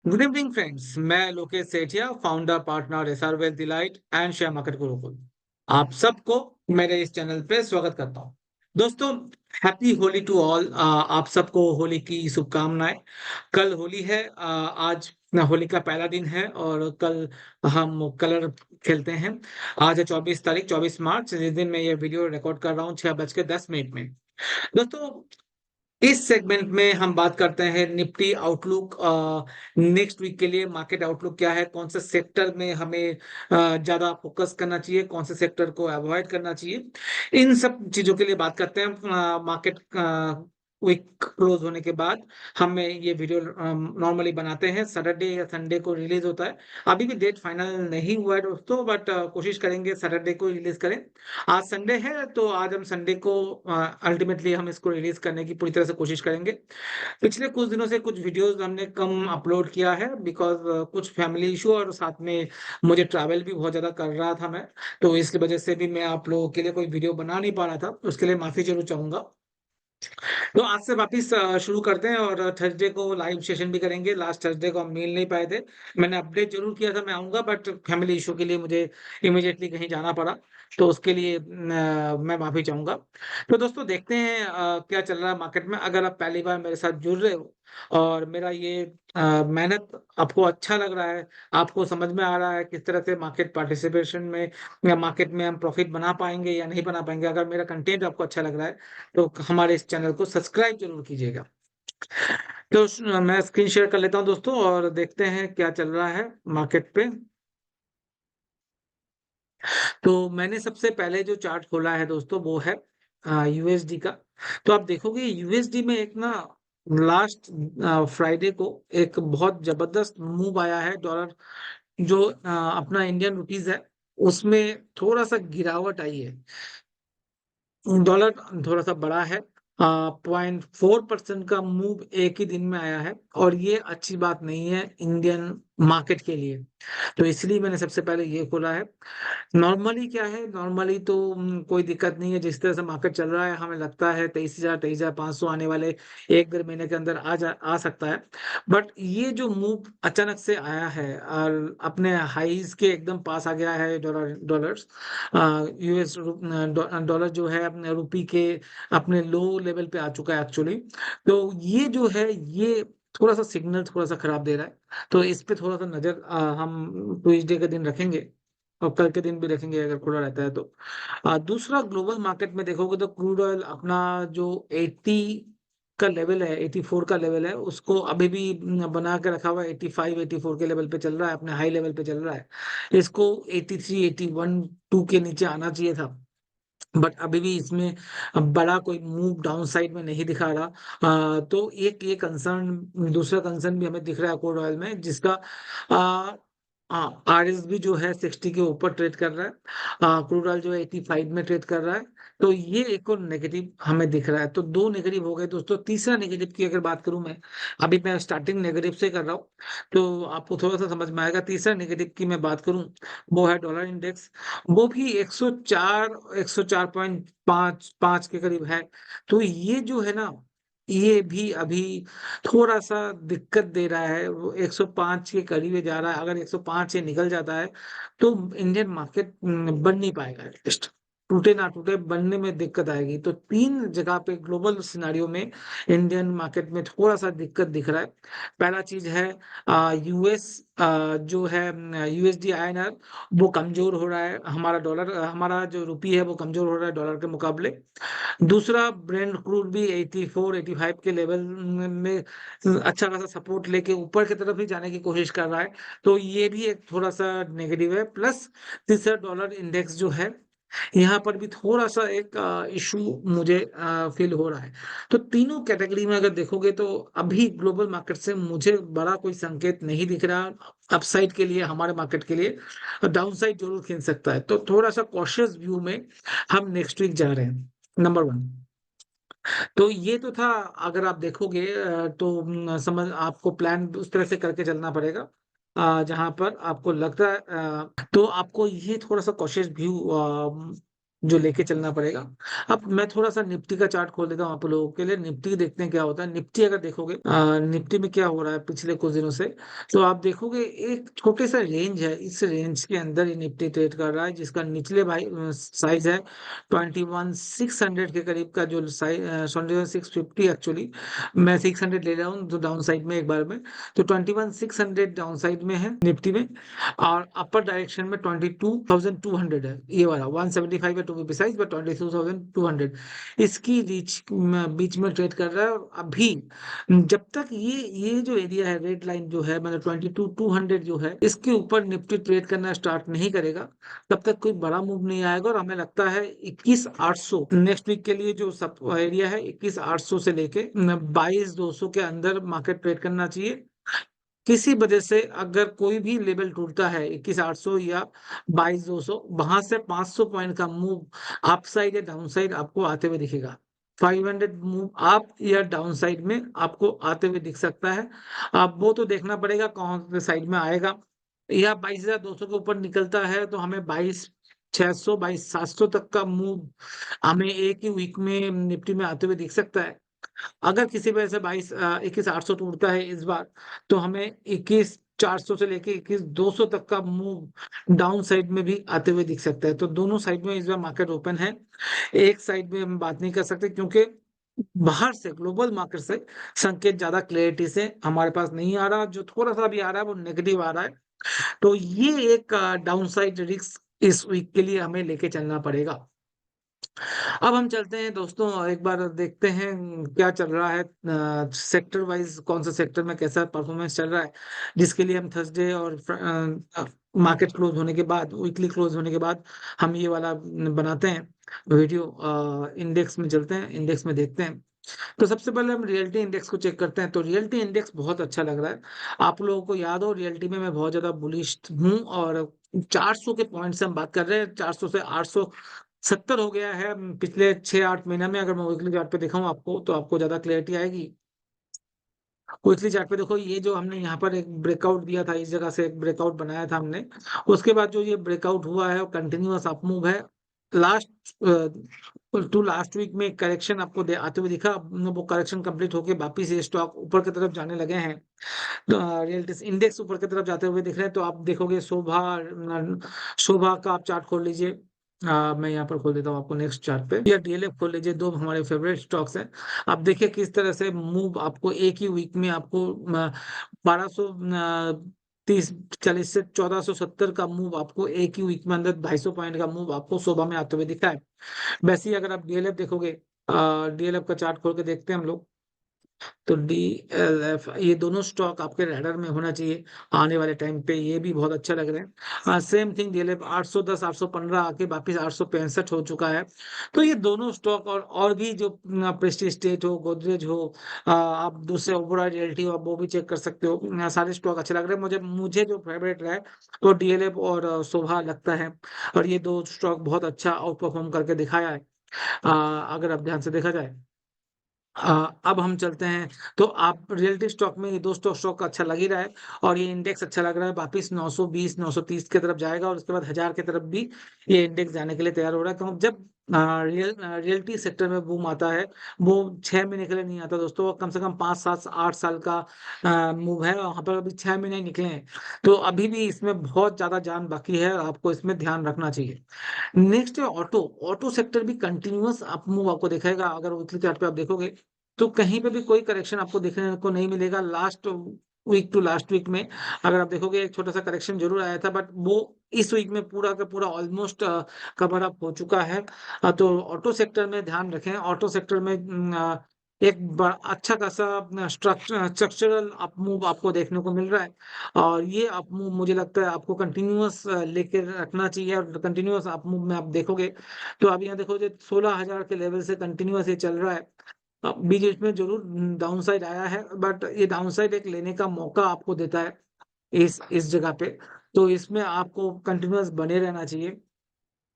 Good evening friends, मैं Lokesh Sethia, founder partner SR wealth delight and share market Gurukul. आप सबको मेरे इस चैनल पे स्वागत करता हूं। दोस्तों, हैप्पी होली टू ऑल। आप सबको होली की शुभकामनाएं। कल होली है। आज होली का पहला दिन है और कल हम कलर खेलते हैं। आज है 24 तारीख, 24 मार्च, जिस दिन मैं ये वीडियो रिकॉर्ड कर रहा हूँ 6:10 में। दोस्तों, इस सेगमेंट में हम बात करते हैं निफ्टी आउटलुक। नेक्स्ट वीक के लिए मार्केट आउटलुक क्या है, कौन से सेक्टर में हमें ज्यादा फोकस करना चाहिए, कौन से सेक्टर को अवॉइड करना चाहिए, इन सब चीजों के लिए बात करते हैं। मार्केट वीक क्लोज होने के बाद हमें ये वीडियो नॉर्मली बनाते हैं, सैटरडे या संडे को रिलीज होता है। अभी भी डेट फाइनल नहीं हुआ है दोस्तों, बट कोशिश करेंगे सैटरडे को रिलीज करें। आज संडे है तो आज हम संडे को अल्टीमेटली हम इसको रिलीज करने की पूरी तरह से कोशिश करेंगे। पिछले कुछ दिनों से कुछ वीडियोस हमने कम अपलोड किया है, बिकॉज कुछ फैमिली इशू और साथ में मुझे ट्रैवल भी बहुत ज्यादा कर रहा था मैं। तो इस वजह से भी मैं आप लोगों के लिए कोई वीडियो बना नहीं पा रहा था, उसके लिए माफी जरूर चाहूंगा। तो आज से वापिस शुरू करते हैं और थर्सडे को लाइव सेशन भी करेंगे। लास्ट थर्सडे को हम मिल नहीं पाए थे। मैंने अपडेट जरूर किया था मैं आऊंगा, बट फैमिली इशू के लिए मुझे इमिडिएटली कहीं जाना पड़ा। तो उसके लिए मैं माफी चाहूंगा। तो दोस्तों, देखते हैं क्या चल रहा है मार्केट में। अगर आप पहली बार मेरे साथ जुड़ रहे हो और मेरा ये मेहनत आपको अच्छा लग रहा है, आपको समझ में आ रहा है किस तरह से मार्केट पार्टिसिपेशन में या मार्केट में हम प्रॉफिट बना पाएंगे या नहीं बना पाएंगे, अगर मेरा कंटेंट आपको अच्छा लग रहा है तो हमारे इस चैनल को सब्सक्राइब जरूर कीजिएगा। तो मैं स्क्रीन शेयर कर लेता हूं दोस्तों और देखते हैं क्या चल रहा है मार्केट पे। तो मैंने सबसे पहले जो चार्ट खोला है दोस्तों वो है यूएसडी का। तो आप देखोगे यूएसडी में एक ना लास्ट फ्राइडे को एक बहुत जबरदस्त मूव आया है। डॉलर जो अपना इंडियन रुपीज है उसमें थोड़ा सा गिरावट आई है। डॉलर थोड़ा सा बड़ा है। 0.4% का मूव एक ही दिन में आया है और ये अच्छी बात नहीं है इंडियन मार्केट के लिए। तो इसलिए मैंने सबसे पहले ये खोला है। नॉर्मली क्या है, नॉर्मली तो कोई दिक्कत नहीं है। जिस तरह से मार्केट चल रहा है हमें लगता है 23,000 23,500 आने वाले 1 डेढ़ महीने के अंदर आ सकता है। बट ये जो मूव अचानक से आया है और अपने हाईज के एकदम पास आ गया है। डॉलर्स यूएस डॉलर जो है अपने रुपी के अपने लो लेवल पे आ चुका है एक्चुअली। तो ये जो है ये थोड़ा सा सिग्नल थोड़ा सा खराब दे रहा है। तो इस पे थोड़ा सा नजर हम ट्यूसडे के दिन रखेंगे और कल के दिन भी रखेंगे अगर खुला रहता है तो। दूसरा, ग्लोबल मार्केट में देखोगे तो क्रूड ऑयल अपना जो 80 का लेवल है, 84 का लेवल है, उसको अभी भी बना के रखा हुआ है। 85 84 के लेवल पे चल रहा है, अपने हाई लेवल पे चल रहा है। इसको 83 81 2 के नीचे आना चाहिए था, बट अभी भी इसमें बड़ा कोई मूव डाउन साइड में नहीं दिखा रहा। तो एक ये कंसर्न, दूसरा कंसर्न भी हमें दिख रहा है क्रूड ऑयल में, जिसका आरएस भी जो है 60 के ऊपर ट्रेड कर रहा है। क्रूड ऑयल जो है 85 में ट्रेड कर रहा है। तो ये एक और नेगेटिव हमें दिख रहा है। तो दो नेगेटिव हो गए दोस्तों। तीसरा नेगेटिव की अगर बात करूं मैं, अभी मैं स्टार्टिंग नेगेटिव से कर रहा हूँ तो आपको थोड़ा सा समझ में आएगा। तीसरा नेगेटिव की मैं बात करूं, वो है डॉलर इंडेक्स। वो भी 104 104.5 के करीब है। तो ये जो है ना, ये भी अभी थोड़ा सा दिक्कत दे रहा है। वो 105 के करीब जा रहा है। अगर 105 से निकल जाता है तो इंडियन मार्केट बन नहीं पाएगा एटलीस्ट। टूटे ना टूटे, बनने में दिक्कत आएगी। तो तीन जगह पे ग्लोबल सिनारियो में इंडियन मार्केट में थोड़ा सा दिक्कत दिख रहा है। पहला चीज है यूएस जो है यूएसडी आईएनआर, वो कमजोर हो रहा है। हमारा डॉलर, हमारा जो रुपी है वो कमजोर हो रहा है डॉलर के मुकाबले। दूसरा, ब्रेंट क्रूड भी 84 85 के लेवल में अच्छा खासा सपोर्ट लेके ऊपर की तरफ ही जाने की कोशिश कर रहा है। तो ये भी एक थोड़ा सा नेगेटिव है। प्लस तीसरा, डॉलर इंडेक्स जो है यहाँ पर भी थोड़ा सा एक इशू मुझे फील हो रहा है। तो तीनों कैटेगरी में अगर देखोगे तो अभी ग्लोबल मार्केट से मुझे बड़ा कोई संकेत नहीं दिख रहा अपसाइड के लिए, हमारे मार्केट के लिए। डाउनसाइड जरूर खींच सकता है। तो थोड़ा सा कॉशियस व्यू में हम नेक्स्ट वीक जा रहे हैं, नंबर वन। तो ये तो था। अगर आप देखोगे तो समझ आपको प्लान उस तरह से करके चलना पड़ेगा जहां पर आपको लगता है। तो आपको ये थोड़ा सा कॉशियस व्यू जो लेके चलना पड़ेगा। अब मैं थोड़ा सा निफ्टी का चार्ट खोल देता हूँ आप लोगों के लिए। निफ्टी देखते हैं क्या होता है। निफ्टी अगर देखोगे, निफ्टी में क्या हो रहा है पिछले कुछ दिनों से, तो आप देखोगे एक छोटे सा रेंज है, इस रेंज के अंदर ये निफ्टी ट्रेड कर रहा है, जिसका निचले भाई साइज है 21,600 के करीब का, जो साइज 21,650 एक्चुअली, मैं 600 ले रहा हूँ जो डाउन साइड में एक बार में। तो 21,600 डाउन साइड में है निफ्टी में, और अपर डायरेक्शन में 22,200 है, ये वाला 175 है टू बी प्रिसाइज, बट 22,200 इसकी रीच बीच में ट्रेड कर रहा है। और अभी जब तक ये जो एरिया है, रेड लाइन जो है, मतलब 22,200 जो है, इसके ऊपर निफ्टी ट्रेड करना स्टार्ट नहीं करेगा, तब तक कोई बड़ा मूव नहीं आएगा। और हमें लगता है 21,800 नेक्स्ट वीक के लिए जो सब एरिया है, 21,800 से लेके 22,200 के अंदर मार्केट ट्रेड करना चाहिए। किसी वजह से अगर कोई भी लेवल टूटता है 21,800 या 22,200, वहां से 500 पॉइंट का मूव अप साइड या डाउन साइड आपको आते हुए दिखेगा। 500 मूव अप या डाउन साइड में आपको आते हुए दिख सकता है। अब वो तो देखना पड़ेगा कौन से साइड में आएगा। या 22,200 के ऊपर निकलता है तो हमें 22,600 22,700 तक का मूव हमें एक ही वीक में निफ्टी में आते हुए दिख सकता है। अगर किसी वजह से 21,800 टूटता है इस बार, तो हमें 21,400 से लेके 21,200 तक का मूव डाउन साइड में भी आते हुए दिख सकता है। तो दोनों साइड में इस बार मार्केट ओपन है। एक साइड में हम बात नहीं कर सकते, क्योंकि बाहर से, ग्लोबल मार्केट से संकेत ज्यादा क्लैरिटी से हमारे पास नहीं आ रहा। जो थोड़ा सा भी आ रहा है वो नेगेटिव आ रहा है। तो ये एक डाउन साइड रिस्क इस वीक के लिए हमें लेके चलना पड़ेगा। अब हम चलते हैं दोस्तों, एक बार देखते हैं क्या चल रहा है सेक्टर वाइज, कौन सा सेक्टर में कैसा परफॉर्मेंस चल रहा है, जिसके लिए हम थर्सडे और मार्केट क्लोज होने के बाद, वीकली क्लोज होने के बाद हम ये वाला बनाते हैं वीडियो। इंडेक्स में चलते हैं, इंडेक्स में देखते हैं। तो सबसे पहले हम रियलिटी इंडेक्स को चेक करते हैं। तो रियलिटी इंडेक्स बहुत अच्छा लग रहा है। आप लोगों को याद हो, रियलिटी में मैं बहुत ज्यादा बुलिश हूँ। और 400 के पॉइंट से हम बात कर रहे हैं, 400 से 870 हो गया है पिछले 6-8 महीने में। अगर मैं वीकली चार्ट पे दिखाऊं आपको, तो आपको ज्यादा क्लैरिटी आएगी। वीकली चार्ट पे देखो, ये जो हमने यहाँ पर एक ब्रेकआउट दिया था, इस जगह से एक ब्रेकआउट बनाया था हमने, उसके बाद जो ये ब्रेकआउट हुआ है वो कंटिन्यूअस अप मूव है। लास्ट टू लास्ट वीक में करेक्शन आपको आते हुए दिखा। अब वो करेक्शन कंप्लीट होके वापिस ये स्टॉक ऊपर की तरफ जाने लगे हैं। रियलिटी इंडेक्स ऊपर की तरफ जाते हुए दिख रहे हैं। तो आप देखोगे शोभा, शोभा का आप चार्ट खोल लीजिए। मैं यहाँ पर खोल देता हूँ आपको नेक्स्ट चार्ट पे, या डीएलएफ खोल लीजिए, दो हमारे फेवरेट स्टॉक्स हैं। आप देखिए किस तरह से मूव आपको एक ही वीक में आपको 1230-40 से 1470 का मूव आपको एक ही वीक में अंदर 250 पॉइंट का मूव आपको शोभा में आते हुए दिखा है। वैसे ही अगर आप डीएलएफ देखोगे, डीएलएफ का चार्ट खोल के देखते हैं हम लोग, तो डीएलएफ, ये दोनों स्टॉक आपके रडार में होना चाहिए आने वाले टाइम पे। ये भी बहुत अच्छा लग रहा है। सेम थिंग डीएलएफ 810 815 आके वापिस 865 हो चुका है। तो ये दोनों स्टॉक और भी जो प्रेस्टीज स्टेट हो, गोदरेज हो, आप दूसरे ओबरॉय रियल्टी हो, आप वो भी चेक कर सकते हो। सारे स्टॉक अच्छे लग रहे हैं मुझे। मुझे जो फेवरेट रहा है वो डीएलएफ और शोभा लगता है। और ये दो स्टॉक बहुत अच्छा आउट परफॉर्म करके दिखाया है, अगर आप ध्यान से देखा जाए। अब हम चलते हैं। तो आप रियलिटी स्टॉक में ये दो स्टॉक अच्छा लग ही रहा है, और ये इंडेक्स अच्छा लग रहा है। वापिस 920 930 की तरफ जाएगा, और उसके बाद 1000 की तरफ भी ये इंडेक्स जाने के लिए तैयार हो रहा है। क्योंकि जब रियलिटी सेक्टर में बूम आता है, वो 6 महीने के लिए नहीं आता दोस्तों, वो कम से कम 5 7 8 साल का मूव है। वहां पर अभी 6 महीने ही निकले हैं। तो अभी भी इसमें बहुत ज्यादा जान बाकी है, आपको इसमें ध्यान रखना चाहिए। नेक्स्ट है ऑटो। ऑटो सेक्टर भी कंटिन्यूअस अप मूव आपको दिखेगा। अगर वीकली चार्ट पे आप देखोगे, तो कहीं पे भी कोई करेक्शन आपको देखने को नहीं मिलेगा। Last week to last week में अगर आप देखोगे, एक छोटा सा करेक्शन जरूर आया था, बट वो इस वीक में पूरा का पूरा ऑलमोस्ट कवर अप हो चुका है। तो ऑटो सेक्टर में ध्यान रखें। ऑटो सेक्टर में एक अच्छा खासा स्ट्रक्चरल अप मूव आपको देखने को मिल रहा है। और ये अप मूव मुझे लगता है आपको कंटिन्यूअस लेके रखना चाहिए। और कंटिन्यूअस अप मूव में आप देखोगे, तो अब यहाँ देखोगे 16,000 के लेवल से कंटिन्यूअस ये चल रहा है। बीच बीच में जरूर डाउन साइड आया है, बट ये डाउन साइड एक लेने का मौका आपको देता है इस जगह पे। तो इसमें आपको कंटिन्यूअस बने रहना चाहिए।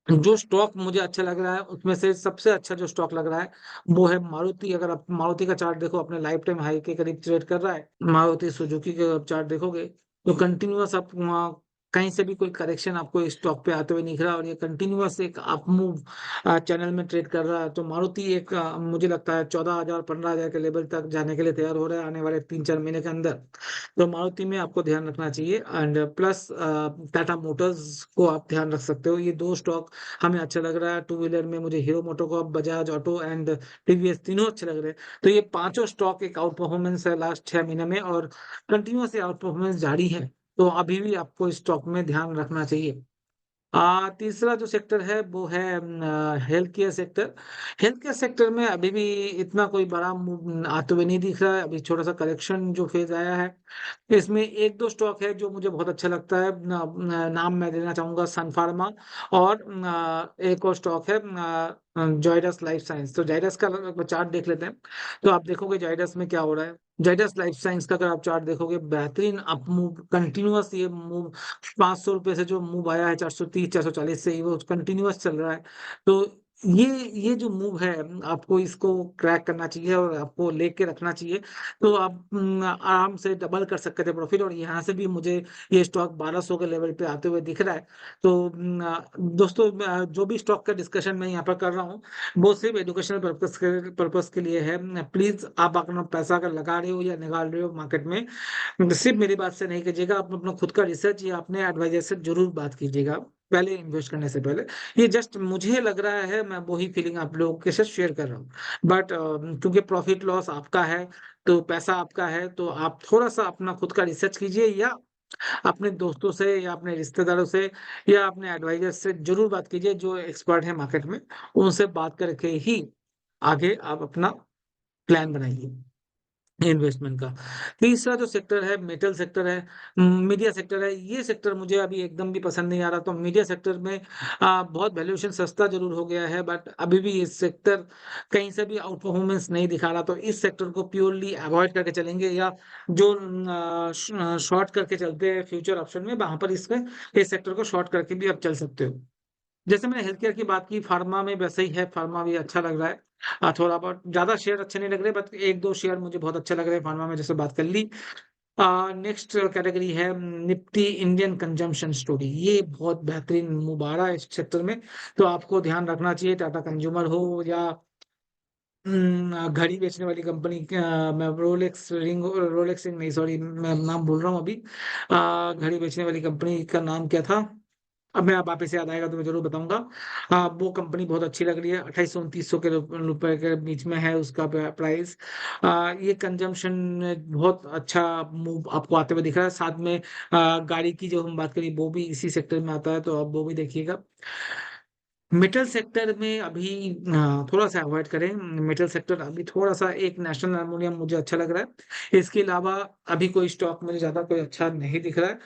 जो स्टॉक मुझे अच्छा लग रहा है, उसमें से सबसे अच्छा जो स्टॉक लग रहा है वो है मारुति। अगर आप मारुति का चार्ट देखो, अपने लाइफ टाइम हाई के करीब ट्रेड कर रहा है। मारुति सुजुकी का आप चार्ट देखोगे, तो कंटिन्यूअस आप कहीं से भी कोई करेक्शन आपको स्टॉक पे आते हुए नहीं दिख रहा और ये कंटिन्यूअस एक अप मूव चैनल में ट्रेड कर रहा है। तो मारुति एक मुझे लगता है 14,000 15,000 के लेवल तक जाने के लिए तैयार हो रहा है आने वाले 3-4 महीने के अंदर। तो मारुति में आपको ध्यान रखना चाहिए एंड प्लस टाटा मोटर्स को आप ध्यान रख सकते हो। ये दो स्टॉक हमें अच्छा लग रहा है। टू व्हीलर में मुझे hero MotoCorp, Bajaj auto and TVS तीनों अच्छे लग रहे हैं। तो ये पांचों स्टॉक एक आउट परफॉर्मेंस है लास्ट 6 महीने में और कंटिन्यूअस आउट परफॉर्मेंस जारी है। तो अभी भी आपको स्टॉक में ध्यान रखना चाहिए। तीसरा जो सेक्टर है वो है health care sector. Health care sector में अभी भी इतना कोई बड़ा मूव आते हुए नहीं दिख रहा है। अभी छोटा सा करेक्शन जो फेज आया है, इसमें एक दो स्टॉक है जो मुझे बहुत अच्छा लगता है। नाम मैं लेना चाहूंगा सन फार्मा और एक और स्टॉक है जाइडस लाइफ साइंस। तो जाइडस का चार्ट देख लेते हैं तो आप देखोगे जाइडस में क्या हो रहा है। जाइडस लाइफ साइंस का अगर आप चार्ट देखोगे, बेहतरीन अप मूव, कंटिन्यूअस ये मूव 500 रुपए से जो मूव आया है 430 440 से, वो कंटिन्यूअस चल रहा है। तो ये जो मूव है, आपको इसको क्रैक करना चाहिए और आपको लेके रखना चाहिए। तो आप आराम से डबल कर सकते थे प्रॉफिट और यहाँ से भी मुझे ये स्टॉक 1200 के लेवल पे आते हुए दिख रहा है। तो दोस्तों, जो भी स्टॉक का डिस्कशन मैं यहाँ पर कर रहा हूँ वो सिर्फ एजुकेशनल पर्पस के लिए है। प्लीज आप अपना पैसा अगर लगा रहे हो या निकाल रहे हो मार्केट में, सिर्फ मेरी बात से नहीं कीजिएगा। आप अपना खुद का रिसर्च या अपने एडवाइजर से जरूर बात कीजिएगा पहले इन्वेस्ट करने से पहले। ये जस्ट मुझे लग रहा है, मैं वही फीलिंग आप लोगों के साथ शेयर कर रहा हूँ। बट क्योंकि प्रॉफिट लॉस आपका है, तो पैसा आपका है, तो आप थोड़ा सा अपना खुद का रिसर्च कीजिए या अपने दोस्तों से या अपने रिश्तेदारों से या अपने एडवाइजर से जरूर बात कीजिए जो एक्सपर्ट है मार्केट में। उनसे बात करके ही आगे आप अपना प्लान बनाइए इन्वेस्टमेंट का। तीसरा जो सेक्टर है मेटल सेक्टर है, मीडिया सेक्टर है। ये सेक्टर मुझे अभी एकदम भी पसंद नहीं आ रहा। तो मीडिया सेक्टर में बहुत वैल्यूएशन सस्ता जरूर हो गया है, बट अभी भी इस सेक्टर कहीं से भी आउट परफॉर्मेंस नहीं दिखा रहा। तो इस सेक्टर को प्योरली अवॉइड करके चलेंगे या जो शॉर्ट करके चलते हैं फ्यूचर ऑप्शन में, वहां पर इसमें इस सेक्टर को शॉर्ट करके भी आप चल सकते हो। जैसे मैंने हेल्थ केयर की बात की, फार्मा में वैसे ही है। फार्मा भी अच्छा लग रहा है। थोड़ा बहुत ज्यादा शेयर अच्छे नहीं लग रहे, बट एक दो शेयर मुझे बहुत अच्छे लग रहे हैं फार्मा में, जैसे बात कर ली। नेक्स्ट कैटेगरी है निफ्टी इंडियन कंजम्पशन स्टोरी। ये बहुत बेहतरीन मुबारक है इस क्षेत्र में। तो आपको ध्यान रखना चाहिए, टाटा कंज्यूमर हो या घड़ी बेचने वाली कंपनी, मैं रोलेक्स रिंग नहीं, सॉरी मैं नाम भूल रहा हूँ अभी। घड़ी बेचने वाली कंपनी का नाम क्या था, अब मैं आप वापस याद आएगा तो मैं जरूर बताऊंगा। वो कंपनी बहुत अच्छी लग रही है। 2800-2900 के रुपए के बीच में है उसका प्राइस। ये कंजम्पशन बहुत अच्छा मूव आपको आते हुए दिख रहा है। साथ में गाड़ी की जो हम बात करें वो भी इसी सेक्टर में आता है, तो आप वो भी देखिएगा। मेटल सेक्टर में अभी थोड़ा सा अवॉइड करें। मेटल सेक्टर अभी थोड़ा सा, एक नेशनल एल्युमिनियम मुझे अच्छा लग रहा है। इसके अलावा अभी कोई स्टॉक मुझे ज्यादा कोई अच्छा नहीं दिख रहा है।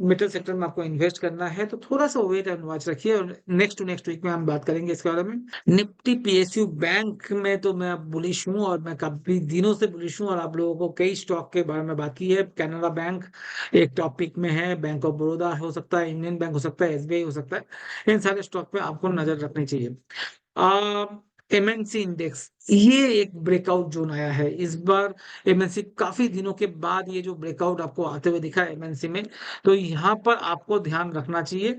मेटल सेक्टर में आपको इन्वेस्ट करना है तो थोड़ा सा वेट एंड वॉच रखिए और नेक्स्ट टू नेक्स्ट वीक में हम बात करेंगे इसके बारे में। निफ्टी पीएसयू बैंक में तो मैं बुलिश हूँ और मैं काफी दिनों से बुलिश हूँ और आप लोगों को कई स्टॉक के बारे में बात की है। कैनरा बैंक एक टॉपिक में है, बैंक ऑफ बड़ौदा हो सकता है, इंडियन बैंक हो सकता है, एसबीआई हो सकता है। इन सारे स्टॉक पे आपको नजर रखनी चाहिए। एमएनसी इंडेक्स, ये एक ब्रेकआउट जोन आया है इस बार। एमएनसी काफी दिनों के बाद ये जो ब्रेकआउट आपको आते हुए दिखा है एमएनसी में, तो यहाँ पर आपको ध्यान रखना चाहिए।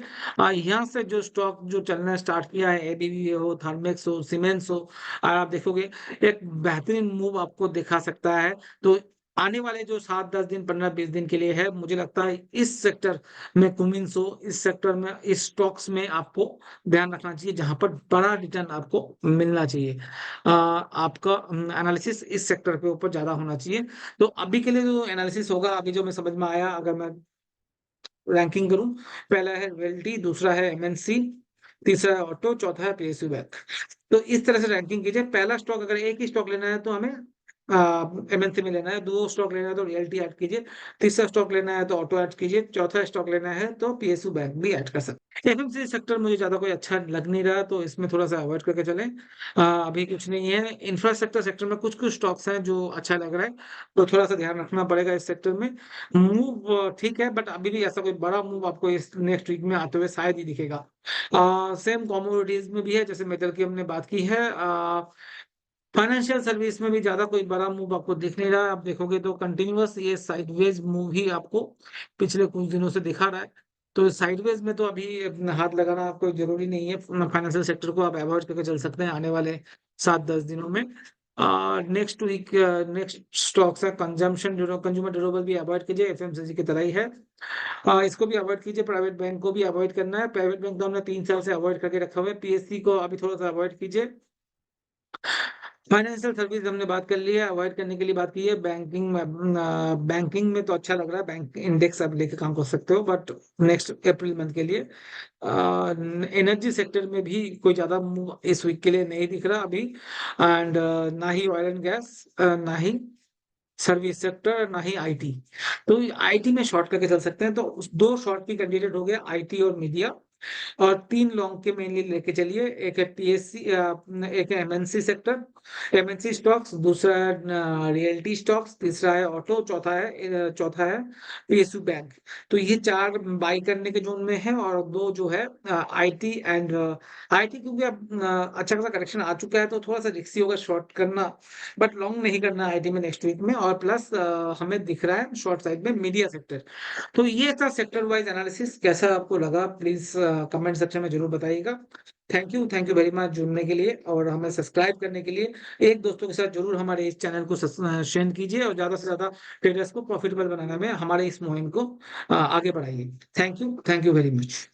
यहाँ से जो स्टॉक जो चलना स्टार्ट किया है, एबीबी हो, थर्मेक्स हो, सीमेंस हो, आप देखोगे एक बेहतरीन मूव आपको दिखा सकता है। तो आने वाले जो 7-10 दिन, 15-20 दिन के लिए है, मुझे लगता है इस सेक्टर में कुमिन्स हो, इस सेक्टर में, इस स्टॉक्स में आपको ध्यान रखना चाहिए जहां पर बड़ा रिटर्न आपको मिलना चाहिए। आपका एनालिसिस इस सेक्टर के ऊपर ज्यादा होना चाहिए। तो अभी के लिए जो एनालिसिस होगा, अभी जो मैं समझ में आया, अगर मैं रैंकिंग करूं, पहला है रियल्टी, दूसरा है एमएनसी, तीसरा है ऑटो, चौथा है पीएसयू बैंक। तो इस तरह से रैंकिंग कीजिए। पहला स्टॉक, अगर एक ही स्टॉक लेना है तो हमें एमएनसी में लेना है, दो स्टॉक लेना है तो रियल्टी ऐड कीजिए, तीसरा स्टॉक लेना है तो ऑटो ऐड कीजिए, चौथा स्टॉक लेना है तो पीएसयू बैंक भी ऐड कर सकते हैं। एफएमसीजी सेक्टर मुझे ज्यादा कोई अच्छा लग नहीं रहा, तो इसमें थोड़ा सा अवॉइड करके चलें। अभी कुछ नहीं है। इंफ्रास्ट्रक्चर सेक्टर में कुछ कुछ स्टॉक्स हैं जो अच्छा लग रहा है, तो थोड़ा सा ध्यान रखना पड़ेगा इस सेक्टर में। मूव ठीक है, बट अभी भी ऐसा कोई बड़ा मूव आपको इस नेक्स्ट वीक में आते हुए शायद ही दिखेगा। सेम कॉमोडिटीज में भी है, जैसे मेटल की हमने बात की है। फाइनेंशियल सर्विस में भी ज्यादा कोई बड़ा मूव आपको दिख नहीं रहा है। आप देखोगे तो कंटिन्यूअस ये साइडवेज मूव ही आपको पिछले कुछ दिनों से दिखा रहा है। तो साइडवेज में तो अभी अपना हाथ लगाना कोई जरूरी नहीं है। फाइनेंशियल सेक्टर को आप अवॉइड करके चल सकते हैं आने वाले 7-10 दिनों में। नेक्स्ट वीक नेक्स्ट स्टॉक्स है कंजम्पशन कंज्यूमर ड्यूरेबल भी अवॉइड कीजिए, एफएमसीजी की तरह ही है। इसको भी अवॉइड कीजिए। प्राइवेट बैंक को भी अवॉइड करना है। प्राइवेट बैंक तो हमने 3 साल से अवॉइड करके रखा हुआ है। पीएससी को अभी थोड़ा सा अवॉइड कीजिए। फाइनेंशियल सर्विस हमने बात कर ली है, अवॉइड करने के लिए बात की है। बैंकिंग में तो अच्छा लग रहा है, बैंक इंडेक्स आप लेके काम कर सकते हो, बट नेक्स्ट अप्रैल मंथ के लिए। एनर्जी सेक्टर में भी कोई ज्यादा मूव इस वीक के लिए नहीं दिख रहा अभी। एंड ना ही ऑयल एंड गैस, ना ही सर्विस सेक्टर, ना ही आईटी। तो आईटी में शॉर्ट करके चल सकते हैं। तो दो शॉर्ट की कैंडिडेट हो गया, आईटी और मीडिया। और 3 लॉन्ग के मेनली लेके चलिए। एक है पीएससी, एक है एमएनसी सेक्टर, एमएनसी स्टॉक्स, दूसरा है रियल्टी स्टॉक्स, तीसरा है ऑटो, चौथा है पीएसयू बैंक। तो ये 4 बाई करने के जोन में है। और 2 जो है आईटी एंड आईटी, क्योंकि अब अच्छा खासा करेक्शन आ चुका है तो थोड़ा सा रिस्की होगा शॉर्ट करना, बट लॉन्ग नहीं करना आईटी में नेक्स्ट वीक में। और प्लस हमें दिख रहा है शॉर्ट साइड में मीडिया सेक्टर। तो ये था सेक्टर वाइज एनालिसिस। कैसा आपको लगा प्लीज कमेंट सेक्शन में जरूर बताइएगा। थैंक यू वेरी मच जुड़ने के लिए और हमें सब्सक्राइब करने के लिए। एक दोस्तों के साथ जरूर हमारे इस चैनल को शेयर कीजिए और ज्यादा से ज्यादा ट्रेडर्स को प्रॉफिटेबल बनाने में हमारे इस मुहिम को आगे बढ़ाइए। Thank you very much.